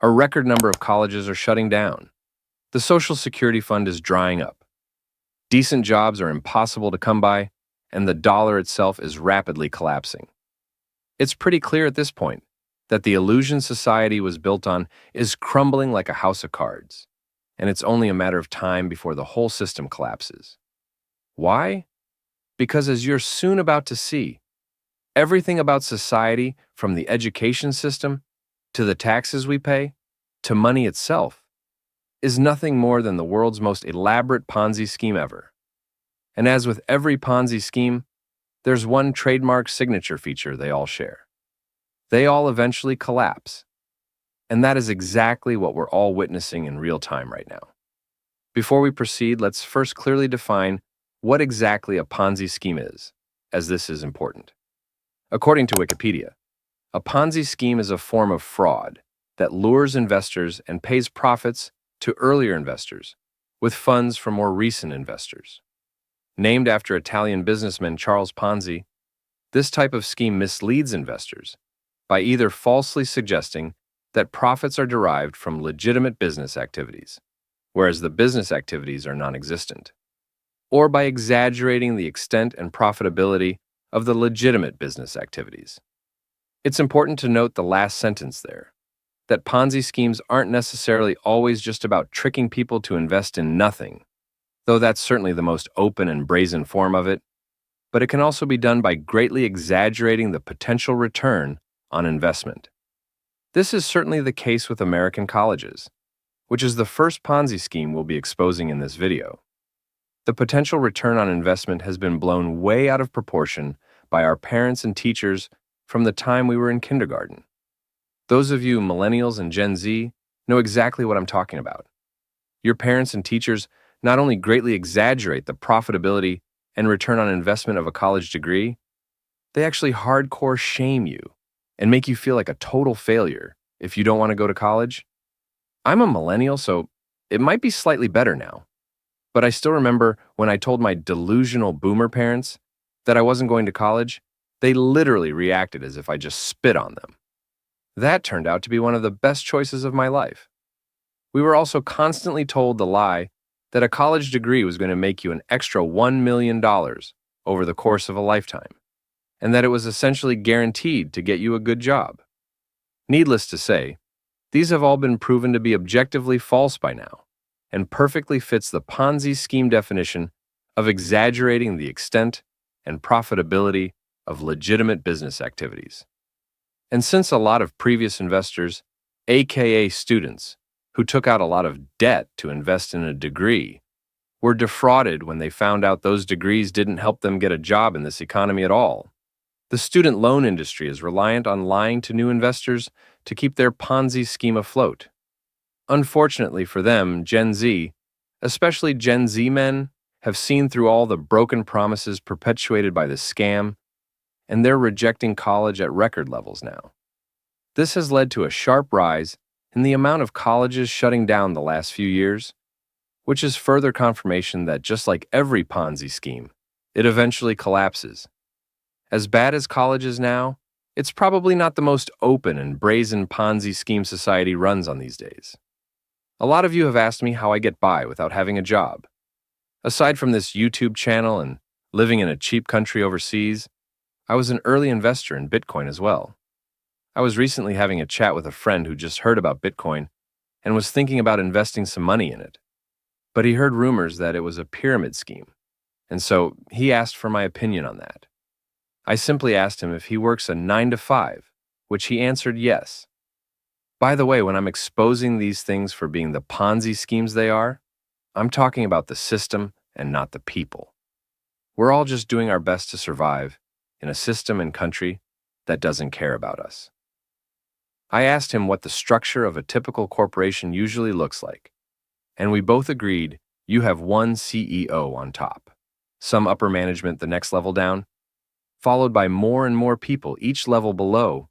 A record number of colleges are shutting down. The Social Security fund is drying up. Decent jobs are impossible to come by, and the dollar itself is rapidly collapsing. It's pretty clear at this point that the illusion society was built on is crumbling like a house of cards, and it's only a matter of time before the whole system collapses. Why? Because as you're soon about to see, everything about society, from the education system to the taxes we pay to money itself, is nothing more than the world's most elaborate Ponzi scheme ever. And as with every Ponzi scheme, there's one trademark signature feature they all share. They all eventually collapse. And that is exactly what we're all witnessing in real time right now. Before we proceed, let's first clearly define what exactly a Ponzi scheme is, as this is important. According to Wikipedia, a Ponzi scheme is a form of fraud that lures investors and pays profits to earlier investors with funds from more recent investors. Named after Italian businessman Charles Ponzi, this type of scheme misleads investors by either falsely suggesting that profits are derived from legitimate business activities, whereas the business activities are non-existent, or by exaggerating the extent and profitability of the legitimate business activities. It's important to note the last sentence there, that Ponzi schemes aren't necessarily always just about tricking people to invest in nothing, though that's certainly the most open and brazen form of it, but it can also be done by greatly exaggerating the potential return on investment. This is certainly the case with American colleges, which is the first Ponzi scheme we'll be exposing in this video. The potential return on investment has been blown way out of proportion by our parents and teachers from the time we were in kindergarten. Those of you millennials and Gen Z know exactly what I'm talking about. Your parents and teachers not only greatly exaggerate the profitability and return on investment of a college degree, they actually hardcore shame you and make you feel like a total failure if you don't want to go to college. I'm a millennial, so it might be slightly better now. But I still remember when I told my delusional boomer parents that I wasn't going to college, they literally reacted as if I just spit on them. That turned out to be one of the best choices of my life. We were also constantly told the lie that a college degree was going to make you an extra $1 million over the course of a lifetime, and that it was essentially guaranteed to get you a good job. Needless to say, these have all been proven to be objectively false by now, and perfectly fits the Ponzi scheme definition of exaggerating the extent and profitability of legitimate business activities. And since a lot of previous investors, aka students, who took out a lot of debt to invest in a degree, were defrauded when they found out those degrees didn't help them get a job in this economy at all, the student loan industry is reliant on lying to new investors to keep their Ponzi scheme afloat. Unfortunately for them, Gen Z, especially Gen Z men, have seen through all the broken promises perpetuated by the scam, and they're rejecting college at record levels now. This has led to a sharp rise in the amount of colleges shutting down the last few years, which is further confirmation that just like every Ponzi scheme, it eventually collapses. As bad as college is now, it's probably not the most open and brazen Ponzi scheme society runs on these days. A lot of you have asked me how I get by without having a job. Aside from this YouTube channel and living in a cheap country overseas, I was an early investor in Bitcoin as well. I was recently having a chat with a friend who just heard about Bitcoin and was thinking about investing some money in it. But he heard rumors that it was a pyramid scheme, and so he asked for my opinion on that. I simply asked him if he works a 9-to-5, which he answered yes. By the way, when I'm exposing these things for being the Ponzi schemes they are, I'm talking about the system and not the people. We're all just doing our best to survive in a system and country that doesn't care about us. I asked him what the structure of a typical corporation usually looks like, and we both agreed you have one CEO on top, some upper management the next level down, followed by more and more people each level below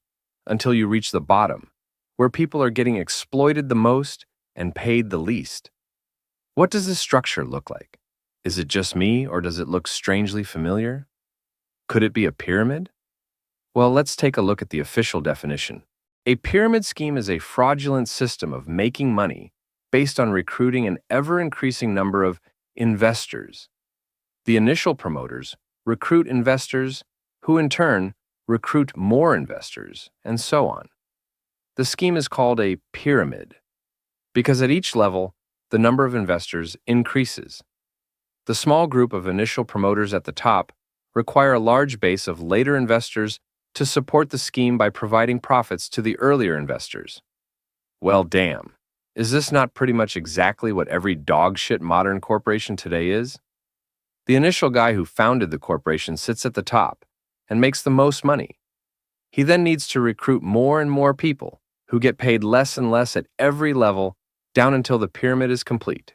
until you reach the bottom, where people are getting exploited the most and paid the least. What does this structure look like? Is it just me, or does it look strangely familiar? Could it be a pyramid? Well, let's take a look at the official definition. A pyramid scheme is a fraudulent system of making money based on recruiting an ever-increasing number of investors. The initial promoters recruit investors who in turn recruit more investors, and so on. The scheme is called a pyramid because at each level, the number of investors increases. The small group of initial promoters at the top require a large base of later investors to support the scheme by providing profits to the earlier investors. Well, damn. Is this not pretty much exactly what every dogshit modern corporation today is? The initial guy who founded the corporation sits at the top and makes the most money. He then needs to recruit more and more people who get paid less and less at every level down until the pyramid is complete.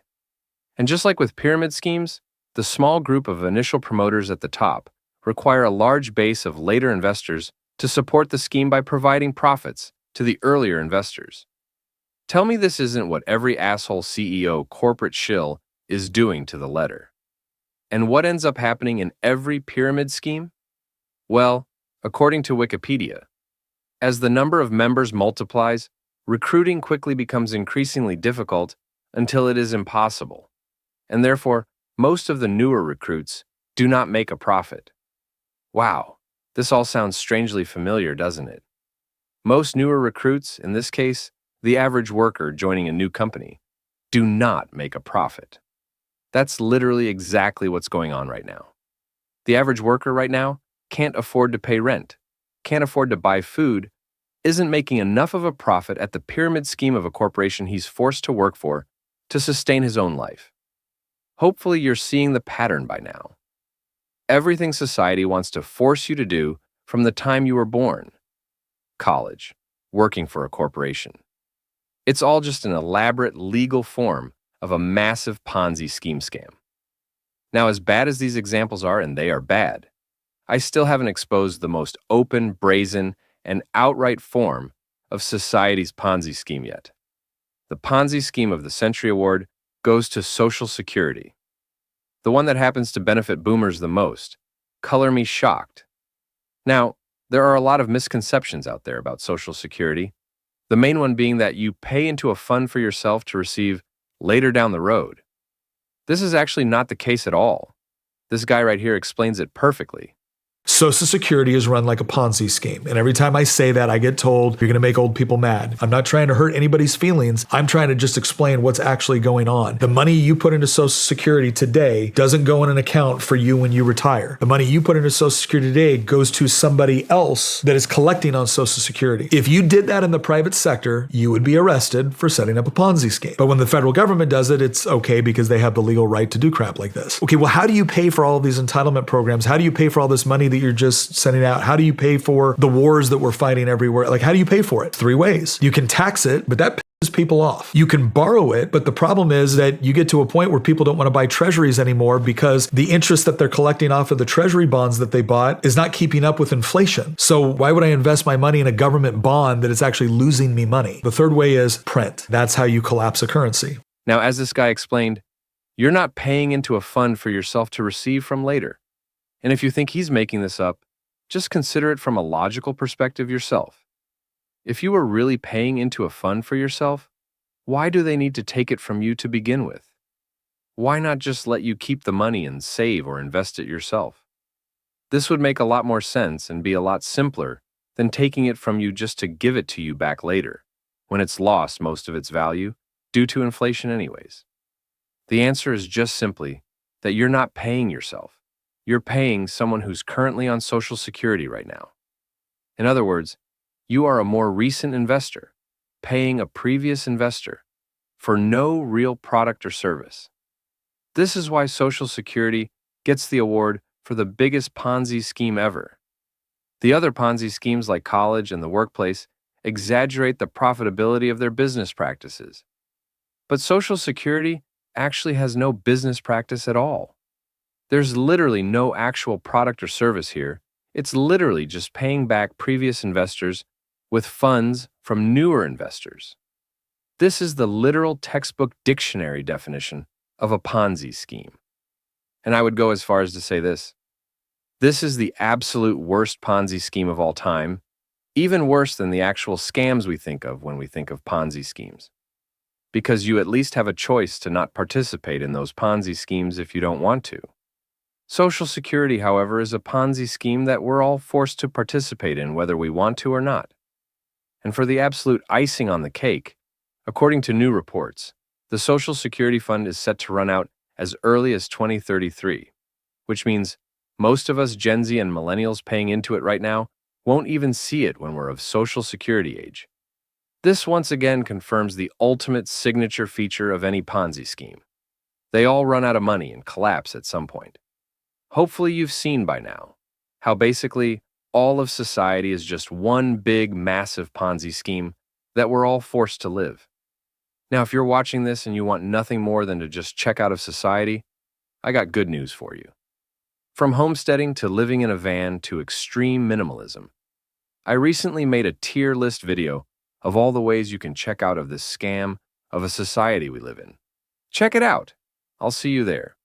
And just like with pyramid schemes, the small group of initial promoters at the top require a large base of later investors to support the scheme by providing profits to the earlier investors. Tell me this isn't what every asshole CEO corporate shill is doing to the letter. And what ends up happening in every pyramid scheme? Well, according to Wikipedia, as the number of members multiplies, recruiting quickly becomes increasingly difficult until it is impossible, and therefore, most of the newer recruits do not make a profit. Wow, this all sounds strangely familiar, doesn't it? Most newer recruits, in this case, the average worker joining a new company, do not make a profit. That's literally exactly what's going on right now. The average worker right now can't afford to pay rent, can't afford to buy food, isn't making enough of a profit at the pyramid scheme of a corporation he's forced to work for to sustain his own life. Hopefully you're seeing the pattern by now. Everything society wants to force you to do from the time you were born. College, working for a corporation. It's all just an elaborate legal form of a massive Ponzi scheme scam. Now, as bad as these examples are, and they are bad, I still haven't exposed the most open, brazen, and outright form of society's Ponzi scheme yet. The Ponzi scheme of the Century Award goes to Social Security. The one that happens to benefit boomers the most. Color me shocked. Now, there are a lot of misconceptions out there about Social Security, the main one being that you pay into a fund for yourself to receive later down the road. This is actually not the case at all. This guy right here explains it perfectly. Social Security is run like a Ponzi scheme. And every time I say that, I get told, you're going to make old people mad. I'm not trying to hurt anybody's feelings. I'm trying to just explain what's actually going on. The money you put into Social Security today doesn't go in an account for you when you retire. The money you put into Social Security today goes to somebody else that is collecting on Social Security. If you did that in the private sector, you would be arrested for setting up a Ponzi scheme. But when the federal government does it, it's okay because they have the legal right to do crap like this. Okay, well, how do you pay for all of these entitlement programs? How do you pay for all this money that you're just sending out? How do you pay for the wars that we're fighting everywhere? Like, how do you pay for it? 3 ways. You can tax it, but that pisses people off. You can borrow it, but the problem is that you get to a point where people don't want to buy treasuries anymore because the interest that they're collecting off of the treasury bonds that they bought is not keeping up with inflation. So why would I invest my money in a government bond that is actually losing me money? The third way is print. That's how you collapse a currency. Now, as this guy explained, you're not paying into a fund for yourself to receive from later. And if you think he's making this up, just consider it from a logical perspective yourself. If you were really paying into a fund for yourself, why do they need to take it from you to begin with? Why not just let you keep the money and save or invest it yourself? This would make a lot more sense and be a lot simpler than taking it from you just to give it to you back later, when it's lost most of its value due to inflation anyways. The answer is just simply that you're not paying yourself. You're paying someone who's currently on Social Security right now. In other words, you are a more recent investor, paying a previous investor for no real product or service. This is why Social Security gets the award for the biggest Ponzi scheme ever. The other Ponzi schemes like college and the workplace exaggerate the profitability of their business practices. But Social Security actually has no business practice at all. There's literally no actual product or service here. It's literally just paying back previous investors with funds from newer investors. This is the literal textbook dictionary definition of a Ponzi scheme. And I would go as far as to say this. This is the absolute worst Ponzi scheme of all time, Even worse than the actual scams we think of when we think of Ponzi schemes. Because you at least have a choice to not participate in those Ponzi schemes if you don't want to. Social Security, however, is a Ponzi scheme that we're all forced to participate in whether we want to or not. And for the absolute icing on the cake, according to new reports, the Social Security Fund is set to run out as early as 2033, which means most of us Gen Z and millennials paying into it right now won't even see it when we're of Social Security age. This once again confirms the ultimate signature feature of any Ponzi scheme. They all run out of money and collapse at some point. Hopefully you've seen by now how basically all of society is just one big, massive Ponzi scheme that we're all forced to live. Now, if you're watching this and you want nothing more than to just check out of society, I got good news for you. From homesteading to living in a van to extreme minimalism, I recently made a tier list video of all the ways you can check out of this scam of a society we live in. Check it out. I'll see you there.